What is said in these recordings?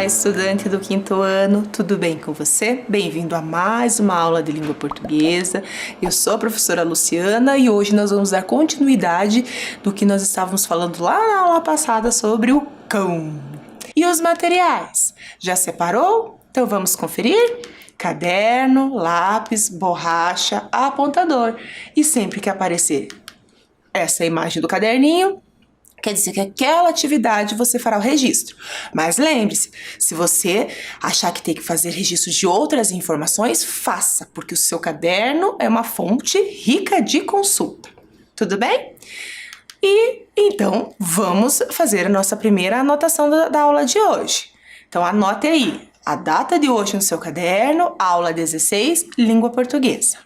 estudante do quinto ano, tudo bem com você? Bem-vindo a mais uma aula de língua portuguesa. Eu sou a professora Luciana e hoje nós vamos dar continuidade do que nós estávamos falando lá na aula passada sobre o cão. E os materiais? Já separou? Então vamos conferir? Caderno, lápis, borracha, apontador. E sempre que aparecer essa imagem do caderninho, quer dizer que aquela atividade você fará o registro. Mas lembre-se, se você achar que tem que fazer registro de outras informações, faça, porque o seu caderno é uma fonte rica de consulta. Tudo bem? E então vamos fazer a nossa primeira anotação da aula de hoje. Então anote aí a data de hoje no seu caderno, aula 16, língua portuguesa.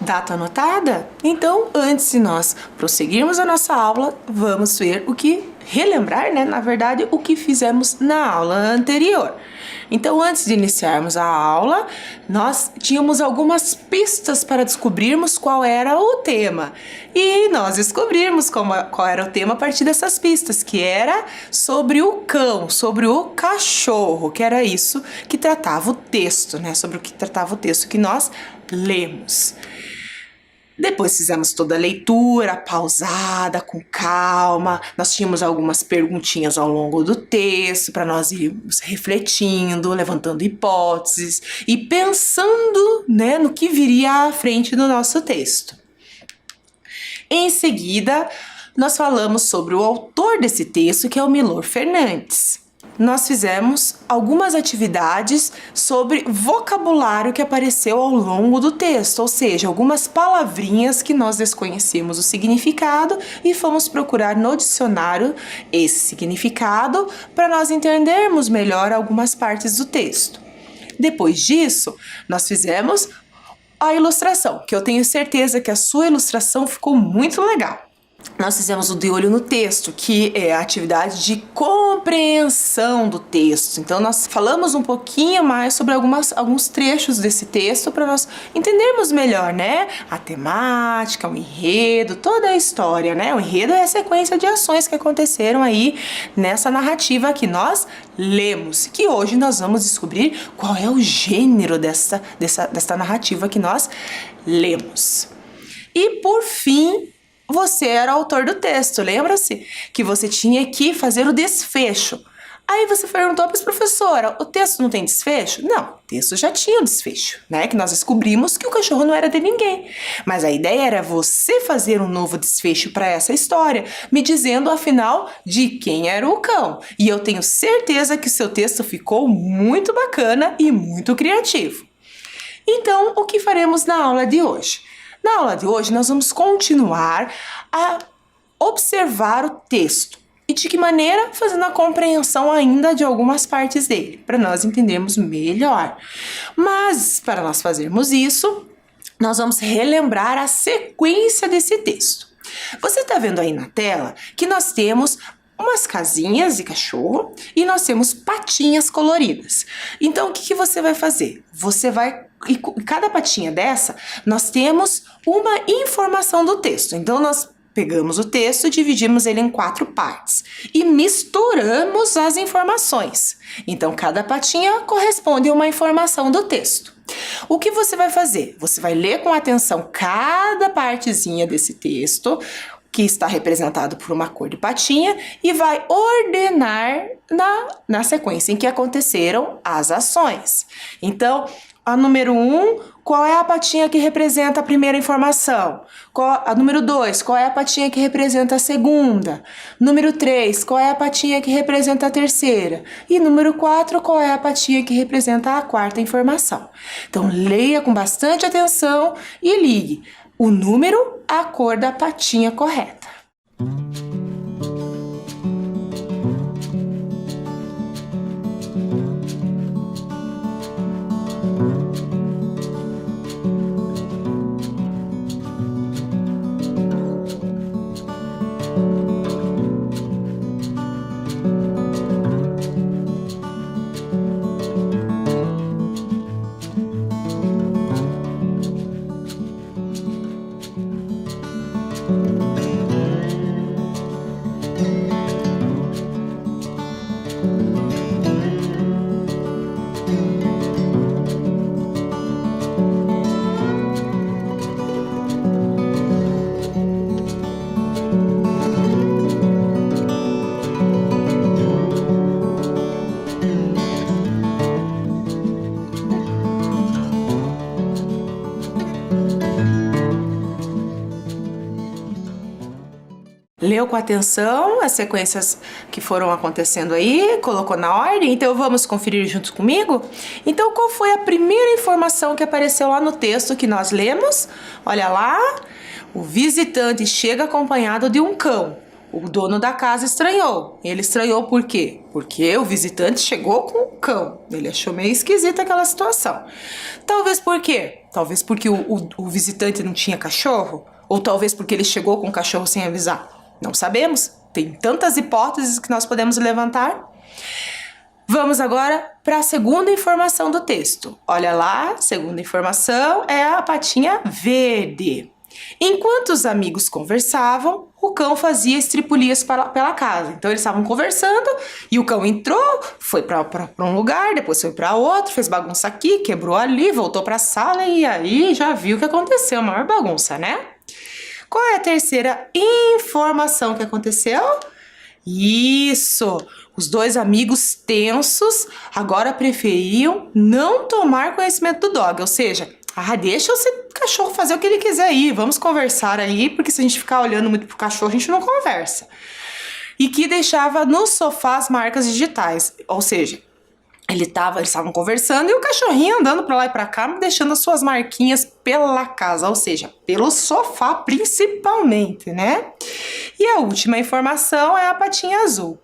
Data anotada? Então, antes de nós prosseguirmos a nossa aula, vamos ver relembrar, na verdade, o que fizemos na aula anterior. Então, antes de iniciarmos a aula, nós tínhamos algumas pistas para descobrirmos qual era o tema. E nós descobrimos qual era o tema a partir dessas pistas, que era sobre o cão, sobre o cachorro, que era isso que tratava o texto, sobre o que tratava o texto que nós lemos. Depois fizemos toda a leitura pausada, com calma. Nós tínhamos algumas perguntinhas ao longo do texto para nós irmos refletindo, levantando hipóteses e pensando, no que viria à frente do nosso texto. Em seguida, nós falamos sobre o autor desse texto, que é o Milor Fernandes. Nós fizemos algumas atividades sobre vocabulário que apareceu ao longo do texto, ou seja, algumas palavrinhas que nós desconhecíamos o significado e fomos procurar no dicionário esse significado para nós entendermos melhor algumas partes do texto. Depois disso, nós fizemos a ilustração, que eu tenho certeza que a sua ilustração ficou muito legal. Nós fizemos o de olho no texto, que é a atividade de compreensão do texto. Então, nós falamos um pouquinho mais sobre alguns trechos desse texto para nós entendermos melhor, a temática, o enredo, toda a história, O enredo é a sequência de ações que aconteceram aí nessa narrativa que nós lemos, que hoje nós vamos descobrir qual é o gênero desta narrativa que nós lemos. E, por fim, você era o autor do texto, lembra-se? Que você tinha que fazer o desfecho. Aí você perguntou para a professora, o texto não tem desfecho? Não, o texto já tinha o desfecho, Que nós descobrimos que o cachorro não era de ninguém. Mas a ideia era você fazer um novo desfecho para essa história, me dizendo, afinal, de quem era o cão. E eu tenho certeza que seu texto ficou muito bacana e muito criativo. Então, o que faremos na aula de hoje? Na aula de hoje, nós vamos continuar a observar o texto. E de que maneira? Fazendo a compreensão ainda de algumas partes dele, para nós entendermos melhor. Mas, para nós fazermos isso, nós vamos relembrar a sequência desse texto. Você está vendo aí na tela que nós temos umas casinhas de cachorro e nós temos patinhas coloridas. Então, o que você vai fazer? E cada patinha dessa, nós temos uma informação do texto. Então, nós pegamos o texto, dividimos ele em 4 partes e misturamos as informações. Então, cada patinha corresponde a uma informação do texto. O que você vai fazer? Você vai ler com atenção cada partezinha desse texto, que está representado por uma cor de patinha, e vai ordenar na sequência em que aconteceram as ações. Então, a número 1, qual é a patinha que representa a primeira informação? A número 2, qual é a patinha que representa a segunda? Número 3, qual é a patinha que representa a terceira? E número 4, qual é a patinha que representa a quarta informação? Então, leia com bastante atenção e ligue o número à cor da patinha correta. Leu com atenção as sequências que foram acontecendo aí, colocou na ordem, então vamos conferir junto comigo? Então, qual foi a primeira informação que apareceu lá no texto que nós lemos? Olha lá, o visitante chega acompanhado de um cão. O dono da casa estranhou. Ele estranhou por quê? Porque o visitante chegou com o cão. Ele achou meio esquisita aquela situação. Talvez por quê? Talvez porque o visitante não tinha cachorro? Ou talvez porque ele chegou com o cachorro sem avisar? Não sabemos. Tem tantas hipóteses que nós podemos levantar. Vamos agora para a segunda informação do texto. Olha lá, segunda informação é a patinha verde. Enquanto os amigos conversavam, o cão fazia estripulias pela casa. Então eles estavam conversando e o cão entrou, foi para um lugar, depois foi para outro, fez bagunça aqui, quebrou ali, voltou para a sala e aí já viu o que aconteceu, a maior bagunça, né? Qual é a terceira informação que aconteceu? Isso! Os dois amigos tensos agora preferiam não tomar conhecimento do dog, ou seja, deixa esse cachorro fazer o que ele quiser aí, vamos conversar aí, porque se a gente ficar olhando muito pro cachorro, a gente não conversa. E que deixava no sofá as marcas digitais, ou seja, eles estavam conversando e o cachorrinho andando para lá e para cá, deixando as suas marquinhas pela casa, ou seja, pelo sofá principalmente, né? E a última informação é a patinha azul.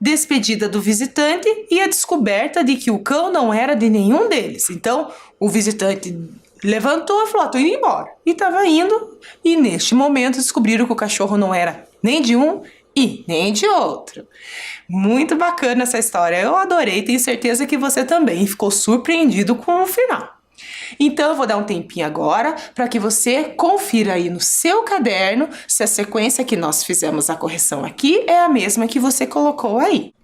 Despedida do visitante e a descoberta de que o cão não era de nenhum deles. Então, o visitante levantou e falou, tô indo embora. E estava indo, e neste momento descobriram que o cachorro não era nem de um e nem de outro. Muito bacana essa história, eu adorei, tenho certeza que você também ficou surpreendido com o final. Então eu vou dar um tempinho agora para que você confira aí no seu caderno se a sequência que nós fizemos a correção aqui é a mesma que você colocou aí.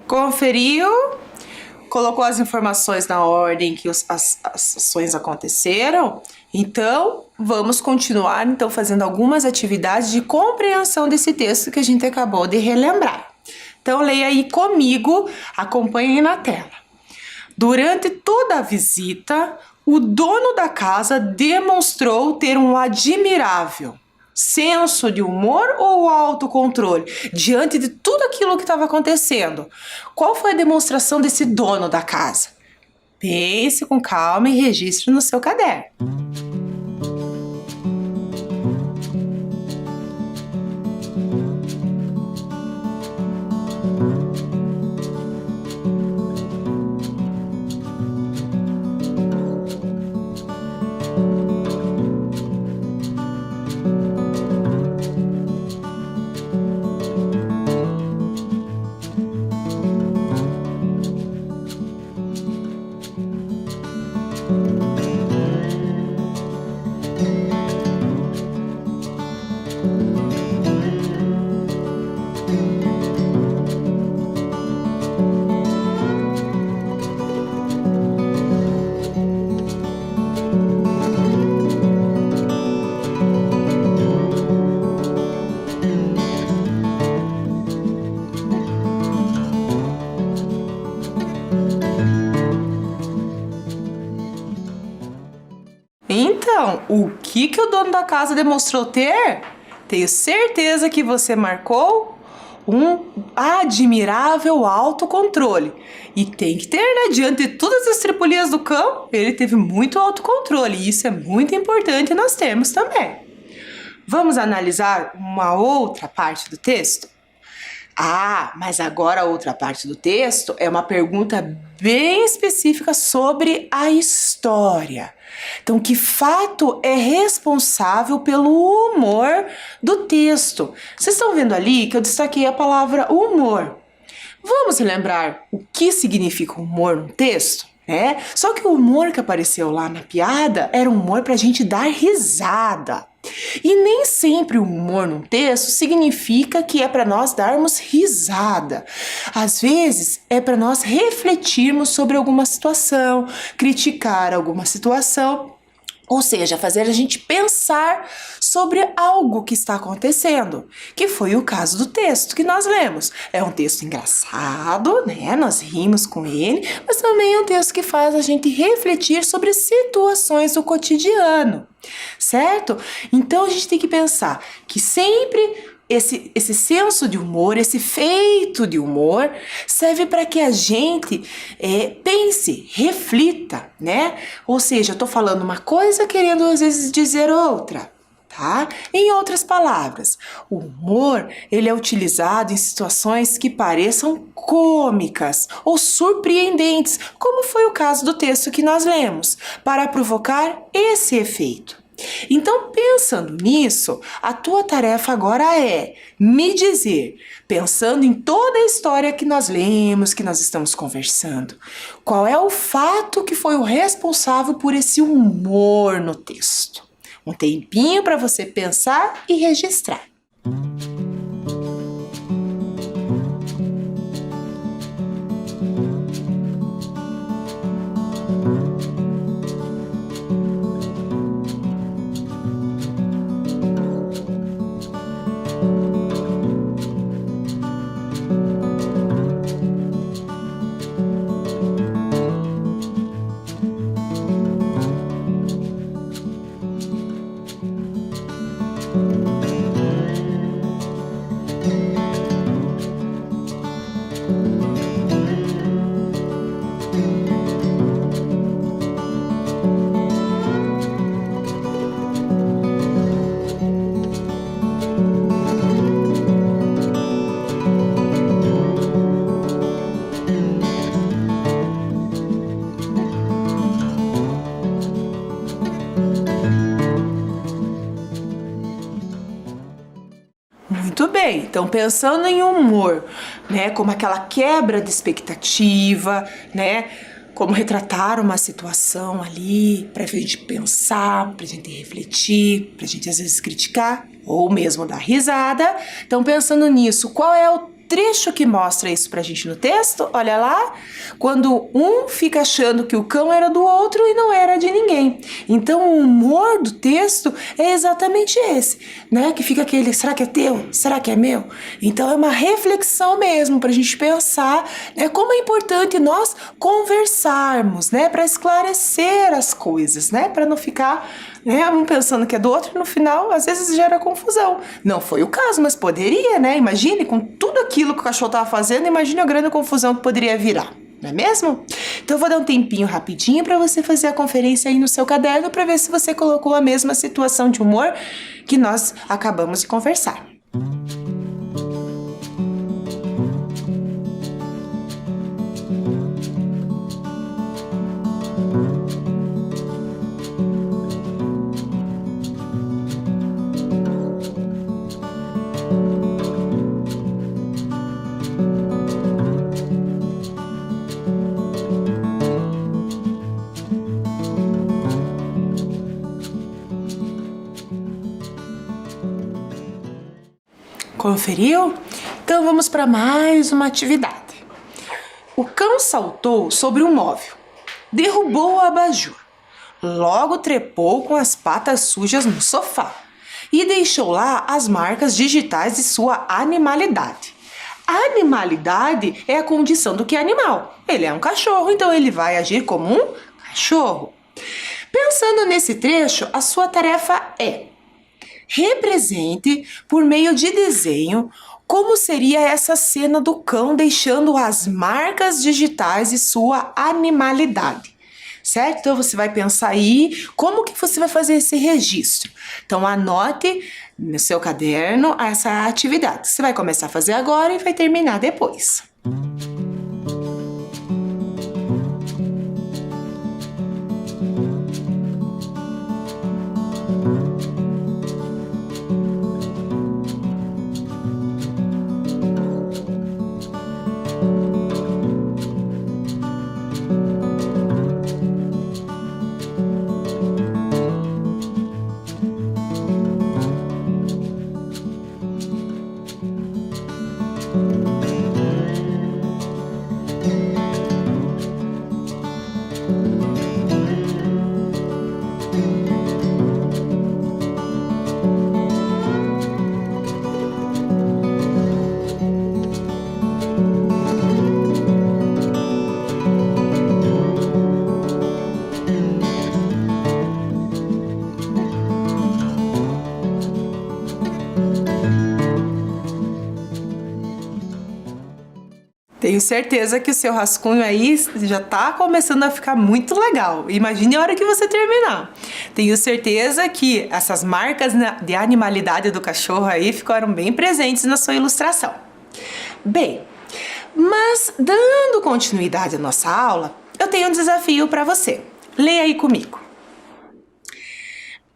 Conferiu, colocou as informações na ordem que as ações aconteceram. Então, vamos continuar fazendo algumas atividades de compreensão desse texto que a gente acabou de relembrar. Então, leia aí comigo, acompanhe na tela. Durante toda a visita, o dono da casa demonstrou ter um admirável senso de humor ou autocontrole? Diante de tudo aquilo que estava acontecendo, qual foi a demonstração desse dono da casa? Pense com calma e registre no seu caderno. Então, o que o dono da casa demonstrou ter? Tenho certeza que você marcou um admirável autocontrole. E tem que ter, né? Diante de todas as tripulias do cão, ele teve muito autocontrole. E isso é muito importante nós termos também. Vamos analisar uma outra parte do texto? Mas agora a outra parte do texto é uma pergunta bem específica sobre a história. Então, que fato é responsável pelo humor do texto? Vocês estão vendo ali que eu destaquei a palavra humor. Vamos lembrar o que significa humor no texto? Só que o humor que apareceu lá na piada era um humor para a gente dar risada. E nem sempre o humor num texto significa que é para nós darmos risada. Às vezes é para nós refletirmos sobre alguma situação, criticar alguma situação, ou seja, fazer a gente pensar sobre algo que está acontecendo, que foi o caso do texto que nós lemos. É um texto engraçado, Nós rimos com ele, mas também é um texto que faz a gente refletir sobre situações do cotidiano, certo? Então a gente tem que pensar que sempre esse senso de humor, esse feito de humor, serve para que a gente pense, reflita, Ou seja, eu estou falando uma coisa querendo às vezes dizer outra, tá? Em outras palavras, o humor, ele é utilizado em situações que pareçam cômicas ou surpreendentes, como foi o caso do texto que nós lemos, para provocar esse efeito. Então, pensando nisso, a tua tarefa agora é me dizer, pensando em toda a história que nós lemos, que nós estamos conversando, qual é o fato que foi o responsável por esse humor no texto. Um tempinho para você pensar e registrar. Muito bem, então pensando em humor, como aquela quebra de expectativa, como retratar uma situação ali pra gente pensar, pra gente refletir, pra gente às vezes criticar ou mesmo dar risada. Então pensando nisso, qual é o trecho que mostra isso pra gente no texto? Olha lá, quando um fica achando que o cão era do outro e não era de ninguém. Então o humor do texto é exatamente esse, que fica aquele, será que é teu? Será que é meu? Então é uma reflexão mesmo pra gente pensar, como é importante nós conversarmos, para esclarecer as coisas, para não ficar né? Um pensando que é do outro e no final, às vezes gera confusão. Não foi o caso, mas poderia, né? Imagine, com tudo aquilo que o cachorro estava fazendo, imagine a grande confusão que poderia virar. Não é mesmo? Então eu vou dar um tempinho rapidinho para você fazer a conferência aí no seu caderno para ver se você colocou a mesma situação de humor que nós acabamos de conversar. Conferiu? Então vamos para mais uma atividade. O cão saltou sobre um móvel, derrubou o abajur, logo trepou com as patas sujas no sofá e deixou lá as marcas digitais de sua animalidade. A animalidade é a condição do que é animal. Ele é um cachorro, então ele vai agir como um cachorro. Pensando nesse trecho, a sua tarefa é: represente, por meio de desenho, como seria essa cena do cão deixando as marcas digitais de sua animalidade. Certo? Então você vai pensar aí como que você vai fazer esse registro. Então anote no seu caderno essa atividade. Você vai começar a fazer agora e vai terminar depois. Tenho certeza que o seu rascunho aí já tá começando a ficar muito legal. Imagine a hora que você terminar. Tenho certeza que essas marcas de animalidade do cachorro aí ficaram bem presentes na sua ilustração. Bem, mas dando continuidade à nossa aula, eu tenho um desafio para você. Leia aí comigo.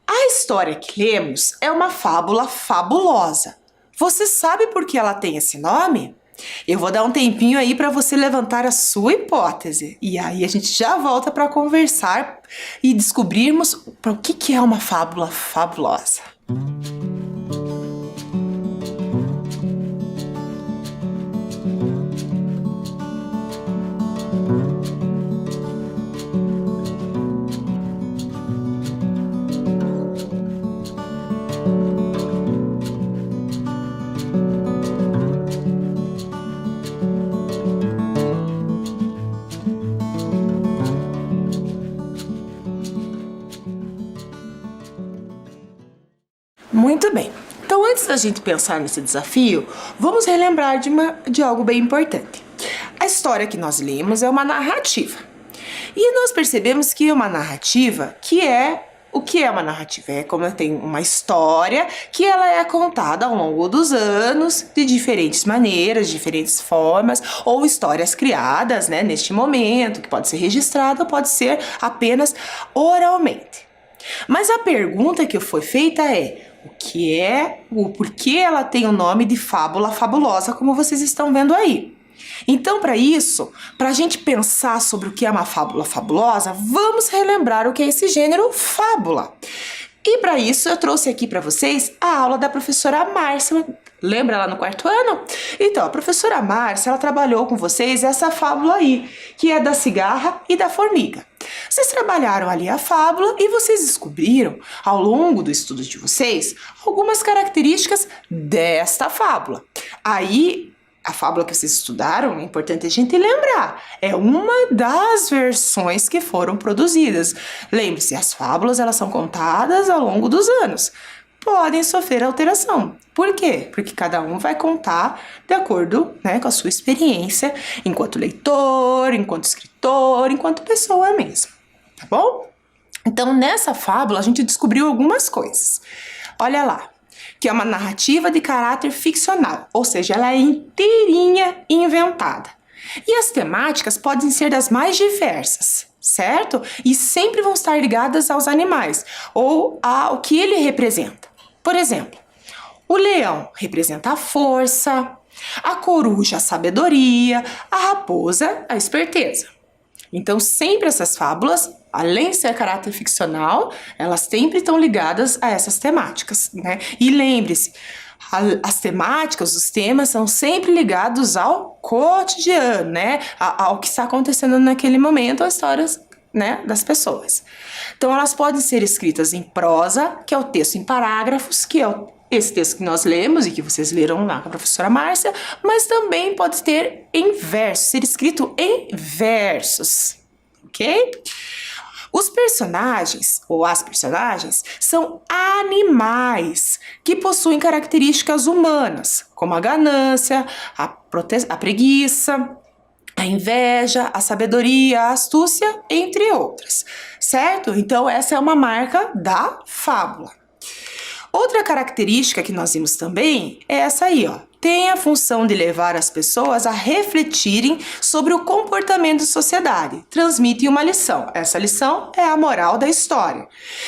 A história que lemos é uma fábula fabulosa. Você sabe por que ela tem esse nome? Eu vou dar um tempinho aí para você levantar a sua hipótese. E aí a gente já volta para conversar e descobrirmos o que é uma fábula fabulosa. Muito bem. Então, antes da gente pensar nesse desafio, vamos relembrar de algo bem importante. A história que nós lemos é uma narrativa. E nós percebemos que uma narrativa, o que é uma narrativa? É como tem uma história que ela é contada ao longo dos anos de diferentes maneiras, diferentes formas, ou histórias criadas, né, neste momento, que pode ser registrada ou pode ser apenas oralmente. Mas a pergunta que foi feita é: por que ela tem o nome de fábula fabulosa, como vocês estão vendo aí? Então, para isso, para a gente pensar sobre o que é uma fábula fabulosa, vamos relembrar o que é esse gênero fábula. E para isso eu trouxe aqui para vocês a aula da professora Márcia. Lembra lá no quarto ano? Então, a professora Márcia, ela trabalhou com vocês essa fábula aí, que é da cigarra e da formiga. Vocês trabalharam ali a fábula e vocês descobriram, ao longo do estudo de vocês, algumas características desta fábula. Aí, A fábula que vocês estudaram, é importante a gente lembrar, é uma das versões que foram produzidas. Lembre-se, as fábulas elas são contadas ao longo dos anos. Podem sofrer alteração. Por quê? Porque cada um vai contar de acordo, né, com a sua experiência, enquanto leitor, enquanto escritor, enquanto pessoa mesmo. Tá bom? Então, nessa fábula, a gente descobriu algumas coisas. Olha lá, que é uma narrativa de caráter ficcional, ou seja, ela é inteirinha inventada. E as temáticas podem ser das mais diversas, certo? E sempre vão estar ligadas aos animais, ou ao que ele representa. Por exemplo, o leão representa a força, a coruja a sabedoria, a raposa a esperteza. Então, sempre essas fábulas, além de ser caráter ficcional, elas sempre estão ligadas a essas temáticas, né? E lembre-se, as temáticas, os temas são sempre ligados ao cotidiano, né? Ao que está acontecendo naquele momento, as histórias, né, das pessoas. Então, elas podem ser escritas em prosa, que é o texto em parágrafos, que é esse texto que nós lemos e que vocês leram lá com a professora Márcia, mas também pode ter em versos, ser escrito em versos, ok? Os personagens, ou as personagens, são animais que possuem características humanas, como a ganância, a preguiça, a inveja, a sabedoria, a astúcia, entre outras, certo? Então, essa é uma marca da fábula. Outra característica que nós vimos também é essa aí, ó. Tem a função de levar as pessoas a refletirem sobre o comportamento da sociedade. Transmitem uma lição. Essa lição é a moral da história.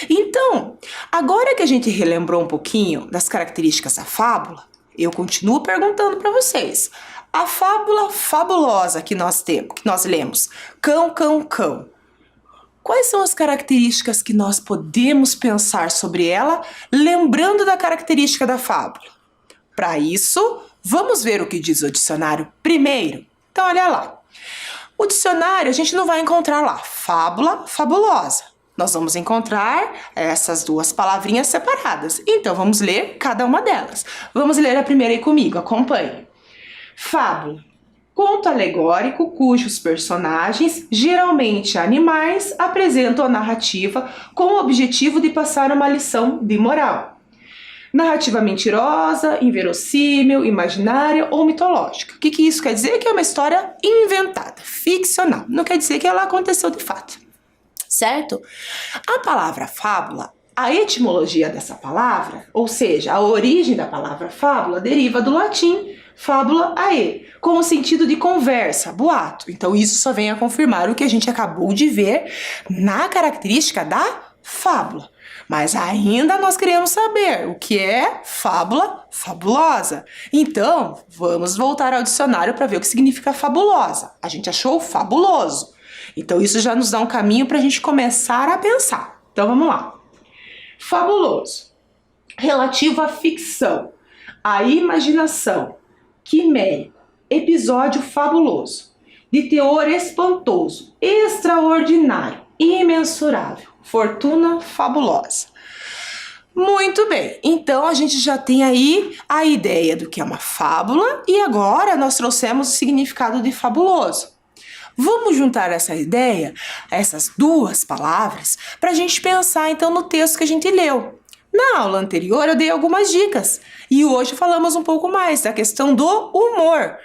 Então, agora que a gente relembrou um pouquinho das características da fábula, eu continuo perguntando para vocês. A fábula fabulosa que nós lemos, Cão, Cão, Cão. Quais são as características que nós podemos pensar sobre ela, lembrando da característica da fábula? Para isso, vamos ver o que diz o dicionário primeiro. Então, olha lá. O dicionário, a gente não vai encontrar lá fábula fabulosa. Nós vamos encontrar essas duas palavrinhas separadas. Então, vamos ler cada uma delas. Vamos ler a primeira aí comigo, acompanhe. Fábula. Conto alegórico cujos personagens, geralmente animais, apresentam a narrativa com o objetivo de passar uma lição de moral. Narrativa mentirosa, inverossímil, imaginária ou mitológica. O que isso quer dizer? Que é uma história inventada, ficcional. Não quer dizer que ela aconteceu de fato, certo? A palavra fábula, a etimologia dessa palavra, ou seja, a origem da palavra fábula, deriva do latim fábula ae, com o sentido de conversa, boato. Então isso só vem a confirmar o que a gente acabou de ver na característica da fábula. Mas ainda nós queremos saber o que é fábula fabulosa. Então, vamos voltar ao dicionário para ver o que significa fabulosa. A gente achou fabuloso. Então isso já nos dá um caminho para a gente começar a pensar. Então vamos lá. Fabuloso. Relativo à ficção, à imaginação, quimérico, episódio fabuloso, de teor espantoso, extraordinário, imensurável, fortuna fabulosa. Muito bem, então a gente já tem aí a ideia do que é uma fábula e agora nós trouxemos o significado de fabuloso. Vamos juntar essa ideia, essas duas palavras, para a gente pensar então no texto que a gente leu. Na aula anterior eu dei algumas dicas e hoje falamos um pouco mais da questão do humor.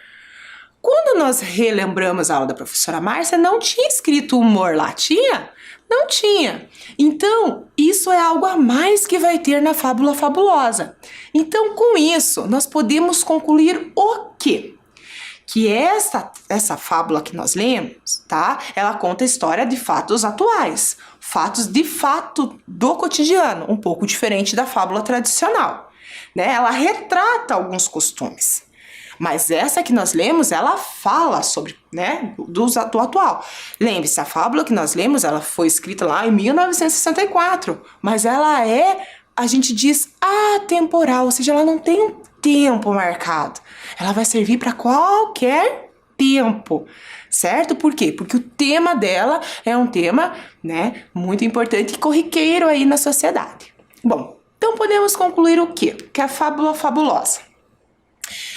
Quando nós relembramos a aula da professora Márcia, não tinha escrito humor lá, tinha? Não tinha. Então, isso é algo a mais que vai ter na fábula fabulosa. Então, com isso, nós podemos concluir o quê? Que essa fábula que nós lemos, tá? Ela conta a história de fatos atuais, fatos de fato do cotidiano, um pouco diferente da fábula tradicional, né? Ela retrata alguns costumes, mas essa que nós lemos, ela fala sobre, né, do atual. Lembre-se, a fábula que nós lemos, ela foi escrita lá em 1964, mas ela é, a gente diz, atemporal, ou seja, ela não tem um tempo marcado. Ela vai servir para qualquer tempo, certo? Por quê? Porque o tema dela é um tema, né, muito importante e corriqueiro aí na sociedade. Bom, então podemos concluir o quê? Que a fábula fabulosa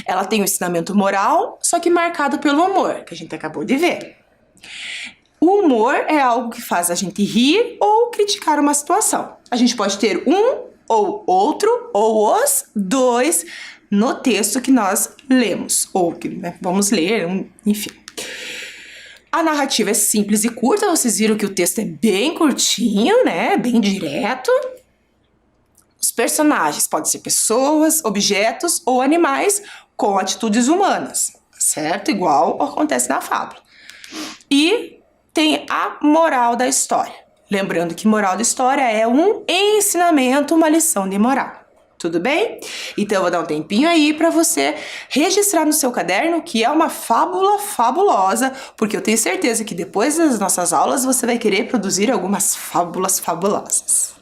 Ela tem um ensinamento moral, só que marcado pelo humor, que a gente acabou de ver. O humor é algo que faz a gente rir ou criticar uma situação. A gente pode ter um ou outro, ou os dois, no texto que nós lemos, ou que vamos ler, enfim. A narrativa é simples e curta, vocês viram que o texto é bem curtinho, né? Bem direto. Os personagens podem ser pessoas, objetos ou animais com atitudes humanas, certo? Igual acontece na fábula. E tem a moral da história. Lembrando que moral da história é um ensinamento, uma lição de moral. Tudo bem? Então eu vou dar um tempinho aí para você registrar no seu caderno que é uma fábula fabulosa, porque eu tenho certeza que depois das nossas aulas você vai querer produzir algumas fábulas fabulosas.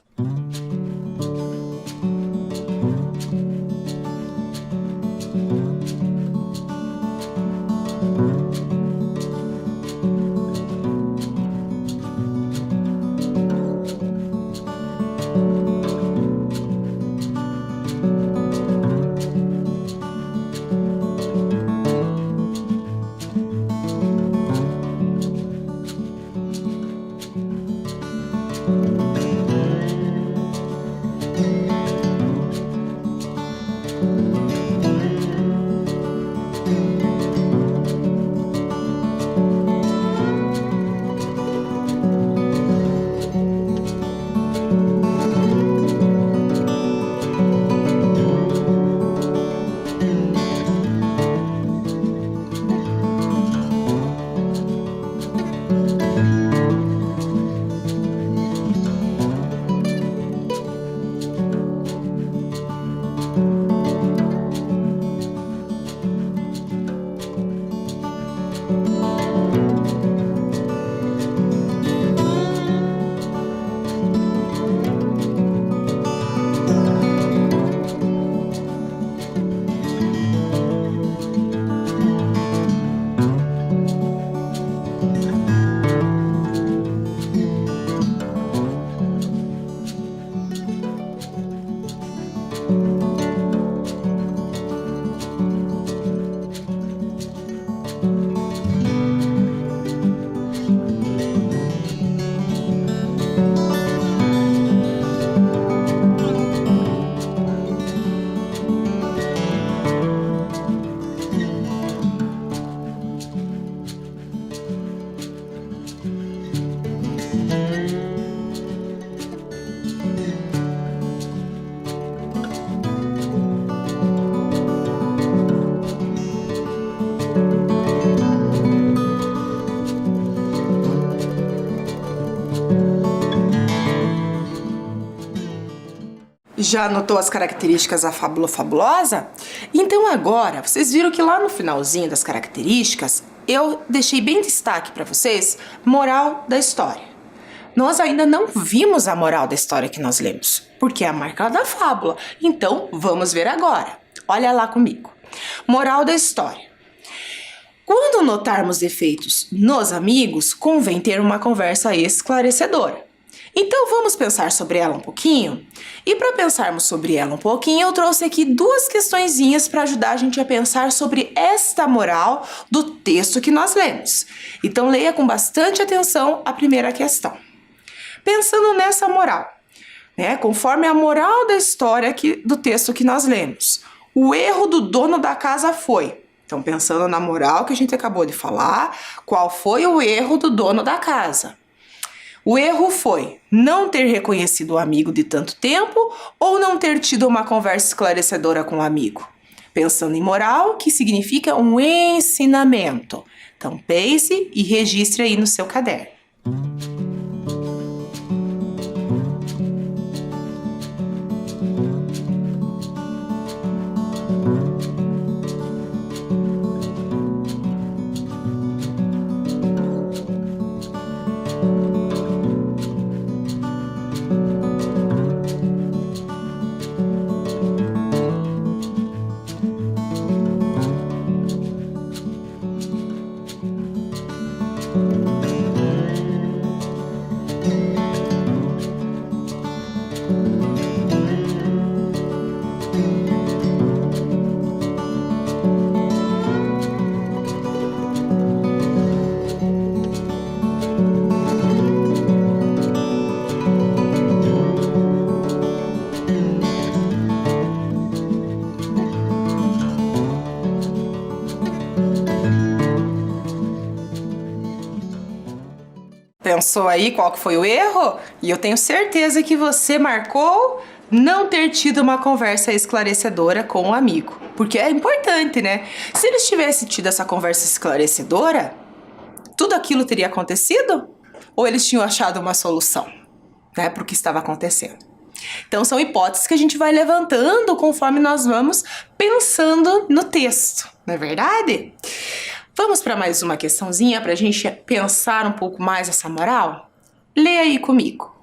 Já anotou as características da fábula fabulosa? Então agora, vocês viram que lá no finalzinho das características, eu deixei bem destaque para vocês, moral da história. Nós ainda não vimos a moral da história que nós lemos, porque é a marca da fábula. Então, vamos ver agora. Olha lá comigo. Moral da história. Quando notarmos defeitos nos amigos, convém ter uma conversa esclarecedora. Então vamos pensar sobre ela um pouquinho? E para pensarmos sobre ela um pouquinho, eu trouxe aqui duas questõezinhas para ajudar a gente a pensar sobre esta moral do texto que nós lemos. Então leia com bastante atenção a primeira questão. Pensando nessa moral, né, conforme a moral da história do texto que nós lemos, o erro do dono da casa foi... Então pensando na moral que a gente acabou de falar, qual foi o erro do dono da casa? O erro foi não ter reconhecido o amigo de tanto tempo ou não ter tido uma conversa esclarecedora com o amigo. Pensando em moral, que significa um ensinamento. Então pense e registre aí no seu caderno. pensou aí qual que foi o erro? E eu tenho certeza que você marcou não ter tido uma conversa esclarecedora com o amigo. Porque é importante, né? Se eles tivessem tido essa conversa esclarecedora, tudo aquilo teria acontecido? Ou eles tinham achado uma solução, né, para o que estava acontecendo? Então, são hipóteses que a gente vai levantando conforme nós vamos pensando no texto, não é verdade? Vamos para mais uma questãozinha para a gente pensar um pouco mais essa moral? Leia aí comigo.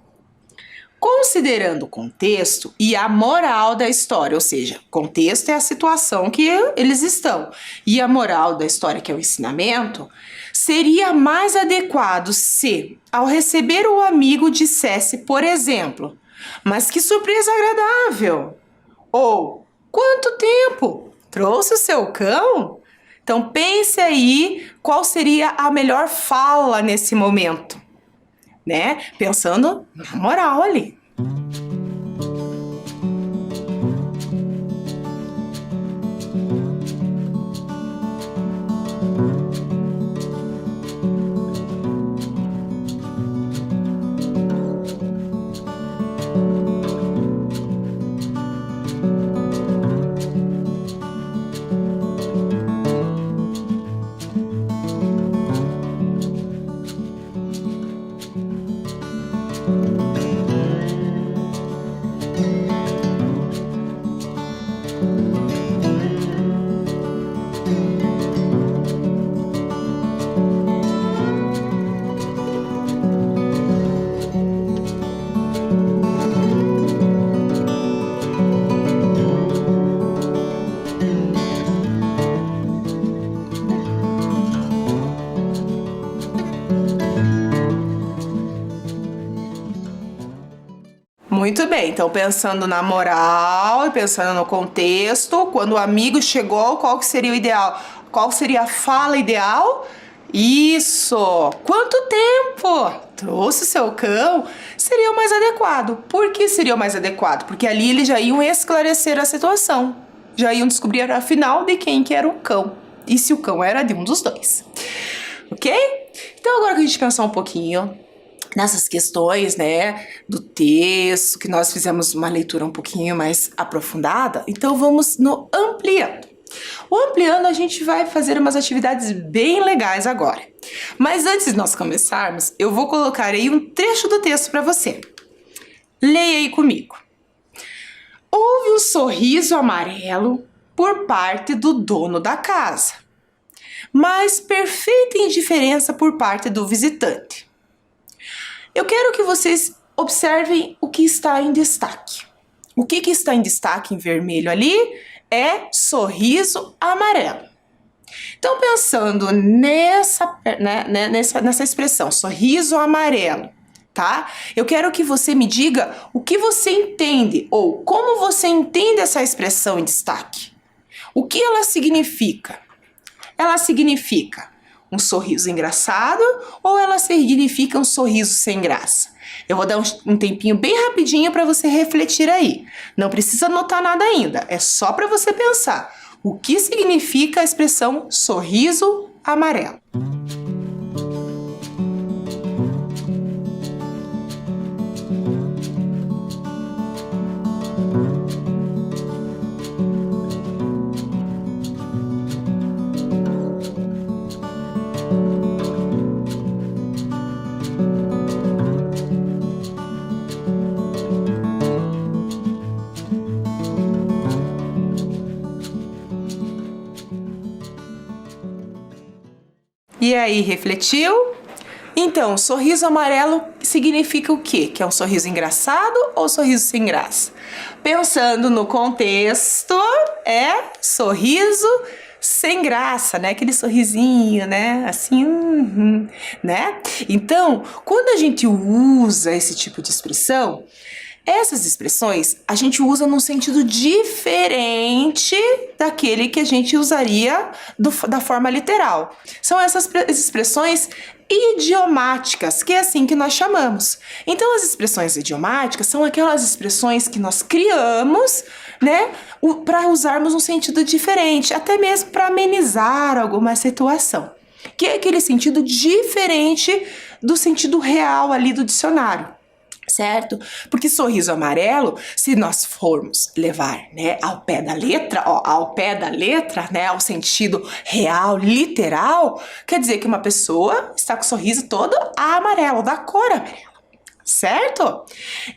Considerando o contexto e a moral da história, ou seja, contexto é a situação que eles estão, e a moral da história, que é o ensinamento, seria mais adequado se, ao receber o amigo, dissesse, por exemplo, mas que surpresa agradável! Ou, quanto tempo? Trouxe o seu cão? Então pense aí qual seria a melhor fala nesse momento, né? Pensando na moral ali. Muito bem, então pensando na moral e pensando no contexto, quando o amigo chegou, qual que seria o ideal? Qual seria a fala ideal? Isso! Quanto tempo? Trouxe o seu cão? Seria o mais adequado. Por que seria o mais adequado? Porque ali eles já iam esclarecer a situação. Já iam descobrir, afinal, de quem que era o cão. E se o cão era de um dos dois. Ok? Então agora que a gente pensar um pouquinho nessas questões, né, do texto, que nós fizemos uma leitura um pouquinho mais aprofundada, então vamos no ampliando. O ampliando a gente vai fazer umas atividades bem legais agora. Mas antes de nós começarmos, eu vou colocar aí um trecho do texto para você. Leia aí comigo. Houve um sorriso amarelo por parte do dono da casa, mas perfeita indiferença por parte do visitante. Eu quero que vocês observem o que está em destaque. O que está em destaque em vermelho ali é sorriso amarelo. Então, pensando nessa expressão, sorriso amarelo, tá? Eu quero que você me diga o que você entende ou como você entende essa expressão em destaque. O que ela significa? Ela significa um sorriso engraçado ou ela significa um sorriso sem graça? Eu vou dar um tempinho bem rapidinho para você refletir aí. Não precisa anotar nada ainda, é só para você pensar. O que significa a expressão sorriso amarelo? E aí, refletiu? Então, sorriso amarelo significa o quê? Que é um sorriso engraçado ou sorriso sem graça? Pensando no contexto, é sorriso sem graça, né? Aquele sorrisinho, né? Assim, né? Então, quando a gente usa esse tipo de expressão, essas expressões a gente usa num sentido diferente daquele que a gente usaria da forma literal. São essas expressões idiomáticas, que é assim que nós chamamos. Então, as expressões idiomáticas são aquelas expressões que nós criamos, né, para usarmos um sentido diferente, até mesmo para amenizar alguma situação. que é aquele sentido diferente do sentido real ali do dicionário. Certo? Porque sorriso amarelo, se nós formos levar, né, ao pé da letra, né, ao sentido real, literal, quer dizer que uma pessoa está com o sorriso todo amarelo, da cor amarela, certo?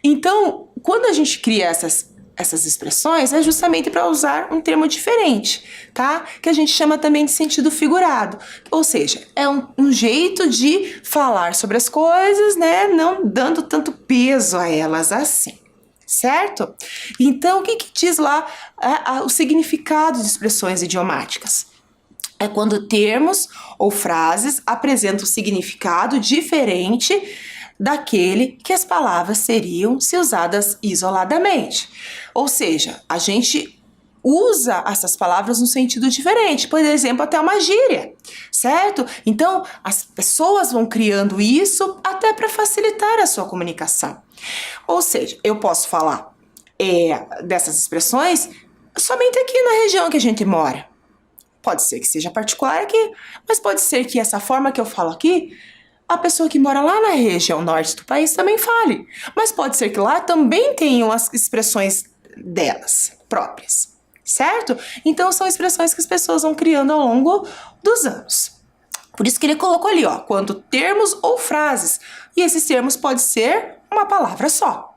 Então, quando a gente cria essas expressões, é justamente para usar um termo diferente, tá? Que a gente chama também de sentido figurado. Ou seja, é um jeito de falar sobre as coisas, né? Não dando tanto peso a elas assim, certo? Então, o que diz lá o significado de expressões idiomáticas? É quando termos ou frases apresentam um significado diferente daquele que as palavras seriam se usadas isoladamente. Ou seja, a gente usa essas palavras num sentido diferente, por exemplo, até uma gíria, certo? Então, as pessoas vão criando isso até para facilitar a sua comunicação. Ou seja, eu posso falar dessas expressões somente aqui na região que a gente mora. Pode ser que seja particular aqui, mas pode ser que essa forma que eu falo aqui, a pessoa que mora lá na região norte do país também fale. Mas pode ser que lá também tenham as expressões delas próprias, certo? Então são expressões que as pessoas vão criando ao longo dos anos. Por isso que ele colocou ali, ó, quando termos ou frases. E esses termos podem ser uma palavra só.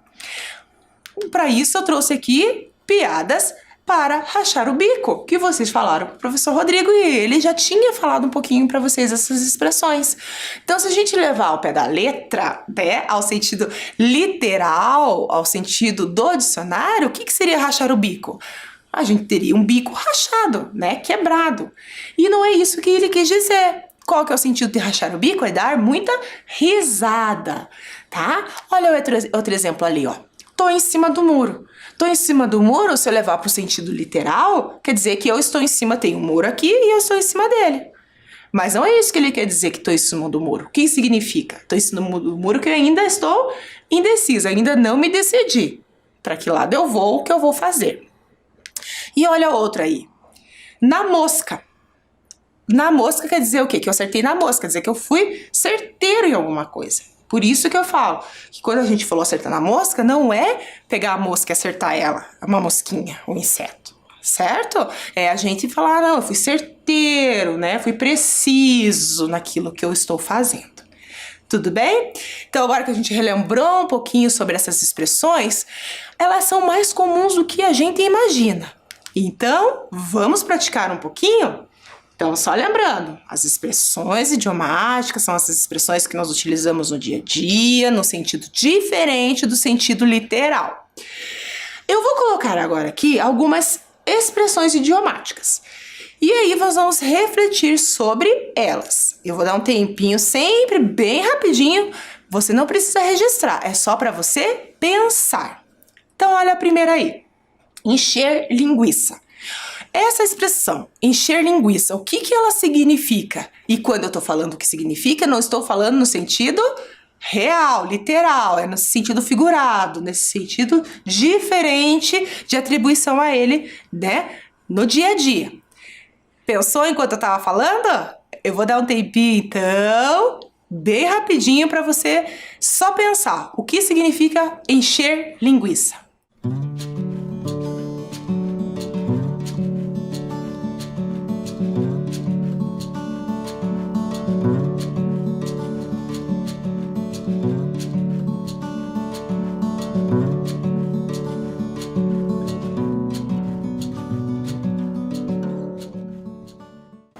Para isso eu trouxe aqui piadas para rachar o bico, que vocês falaram para o professor Rodrigo e ele já tinha falado um pouquinho para vocês essas expressões. Então, se a gente levar ao pé da letra, né, ao sentido literal, ao sentido do dicionário, o que seria rachar o bico? A gente teria um bico rachado, né, quebrado. E não é isso que ele quis dizer. Qual que é o sentido de rachar o bico? É dar muita risada, tá? Olha outro exemplo ali, ó. Tô em cima do muro. Tô em cima do muro, se eu levar para o sentido literal, quer dizer que eu estou em cima, tem um muro aqui e eu estou em cima dele. Mas não é isso que ele quer dizer que estou em cima do muro. O que significa? Estou em cima do muro que eu ainda estou indecisa, ainda não me decidi para que lado eu vou, o que eu vou fazer. E olha outra aí. Na mosca. Na mosca quer dizer o quê? Que eu acertei na mosca, quer dizer que eu fui certeiro em alguma coisa. Por isso que eu falo que quando a gente falou acertar na mosca, não é pegar a mosca e acertar ela, uma mosquinha, um inseto, certo? É a gente falar, não, eu fui certeiro, né? Fui preciso naquilo que eu estou fazendo. Tudo bem? Então, agora que a gente relembrou um pouquinho sobre essas expressões, elas são mais comuns do que a gente imagina. Então, vamos praticar um pouquinho? Então, só lembrando, as expressões idiomáticas são essas expressões que nós utilizamos no dia a dia, no sentido diferente do sentido literal. Eu vou colocar agora aqui algumas expressões idiomáticas. E aí nós vamos refletir sobre elas. Eu vou dar um tempinho sempre bem rapidinho. Você não precisa registrar, é só para você pensar. Então, olha a primeira aí. Encher linguiça. Essa expressão, encher linguiça, o que ela significa? E quando eu estou falando o que significa, não estou falando no sentido real, literal, é no sentido figurado, nesse sentido diferente de atribuição a ele, né, no dia a dia. Pensou enquanto eu estava falando? Eu vou dar um tempinho, então, bem rapidinho para você só pensar o que significa encher linguiça.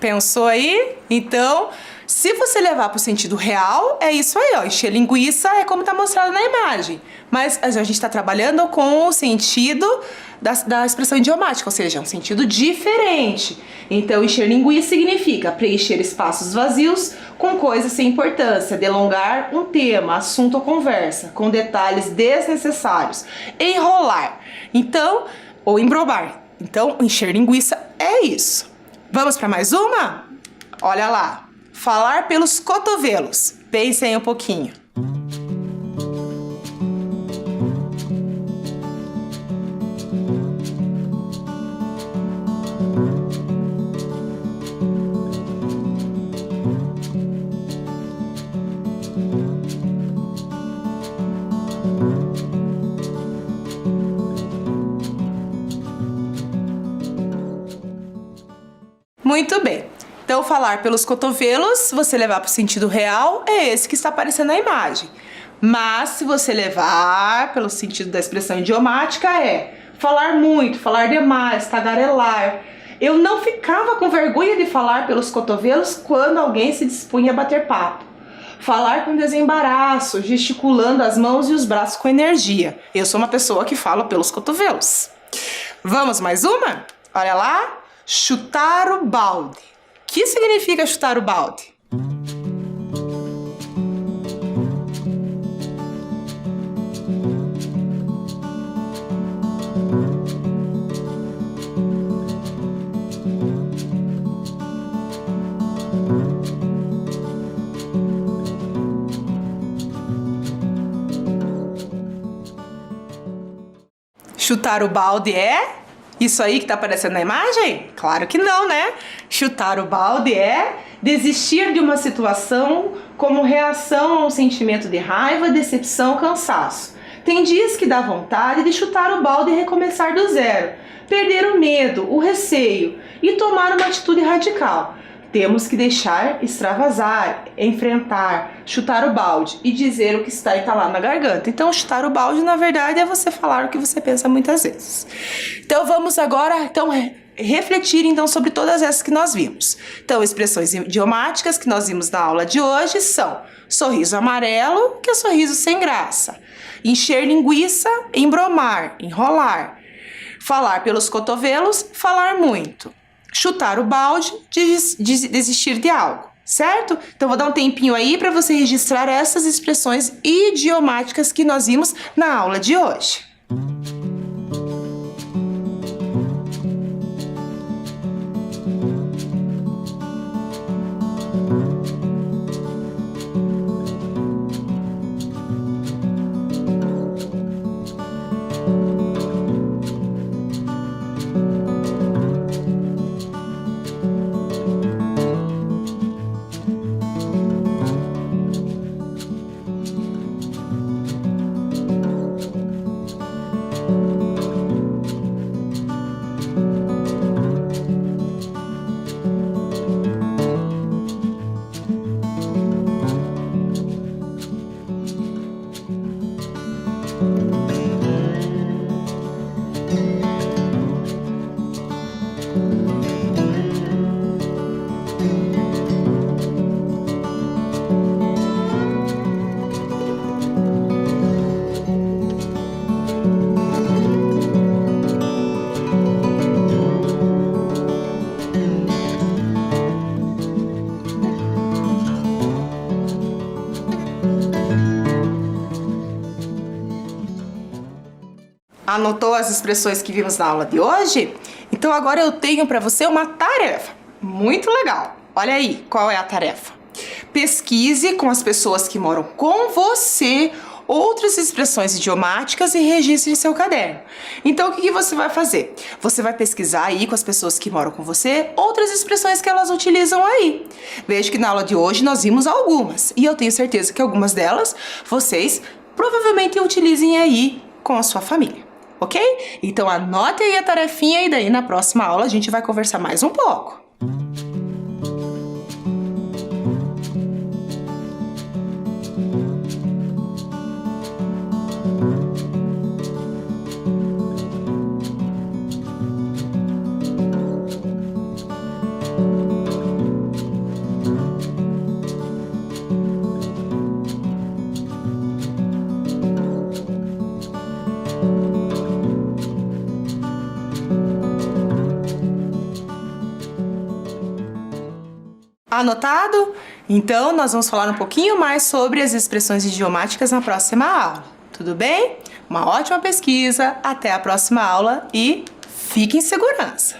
Pensou aí? Então, se você levar para o sentido real, é isso aí, ó. Encher linguiça é como está mostrado na imagem. Mas a gente está trabalhando com o sentido da expressão idiomática, ou seja, um sentido diferente. Então, encher linguiça significa preencher espaços vazios com coisas sem importância, delongar um tema, assunto ou conversa, com detalhes desnecessários, enrolar. Então, ou embromar. Então, encher linguiça é isso. Vamos para mais uma? Olha lá. Falar pelos cotovelos. Pensem um pouquinho. Muito bem. Então, falar pelos cotovelos, você levar para o sentido real, é esse que está aparecendo na imagem. Mas, se você levar pelo sentido da expressão idiomática, é falar muito, falar demais, tagarelar. Eu não ficava com vergonha de falar pelos cotovelos quando alguém se dispunha a bater papo. Falar com desembaraço, gesticulando as mãos e os braços com energia. Eu sou uma pessoa que fala pelos cotovelos. Vamos mais uma? Olha lá. Chutar o balde. O que significa chutar o balde? Chutar o balde é isso aí que tá aparecendo na imagem? Claro que não, né? Chutar o balde é desistir de uma situação como reação a um sentimento de raiva, decepção, cansaço. Tem dias que dá vontade de chutar o balde e recomeçar do zero, perder o medo, o receio e tomar uma atitude radical. Temos que deixar extravasar, enfrentar, chutar o balde e dizer o que está entalado na garganta. Então, chutar o balde, na verdade, é você falar o que você pensa muitas vezes. Então, vamos agora refletir então sobre todas essas que nós vimos. Então, expressões idiomáticas que nós vimos na aula de hoje são sorriso amarelo, que é sorriso sem graça, encher linguiça, embromar, enrolar, falar pelos cotovelos, falar muito. Chutar o balde, desistir de algo, certo? Então, vou dar um tempinho aí para você registrar essas expressões idiomáticas que nós vimos na aula de hoje. Anotou as expressões que vimos na aula de hoje? Então agora eu tenho para você uma tarefa muito legal. Olha aí, qual é a tarefa? Pesquise com as pessoas que moram com você outras expressões idiomáticas e registre em seu caderno. Então o que você vai fazer? Você vai pesquisar aí com as pessoas que moram com você outras expressões que elas utilizam aí. Veja que na aula de hoje nós vimos algumas e eu tenho certeza que algumas delas vocês provavelmente utilizem aí com a sua família. Ok? Então anote aí a tarefinha e daí na próxima aula a gente vai conversar mais um pouco. Anotado? Então, nós vamos falar um pouquinho mais sobre as expressões idiomáticas na próxima aula. Tudo bem? Uma ótima pesquisa, até a próxima aula e fique em segurança!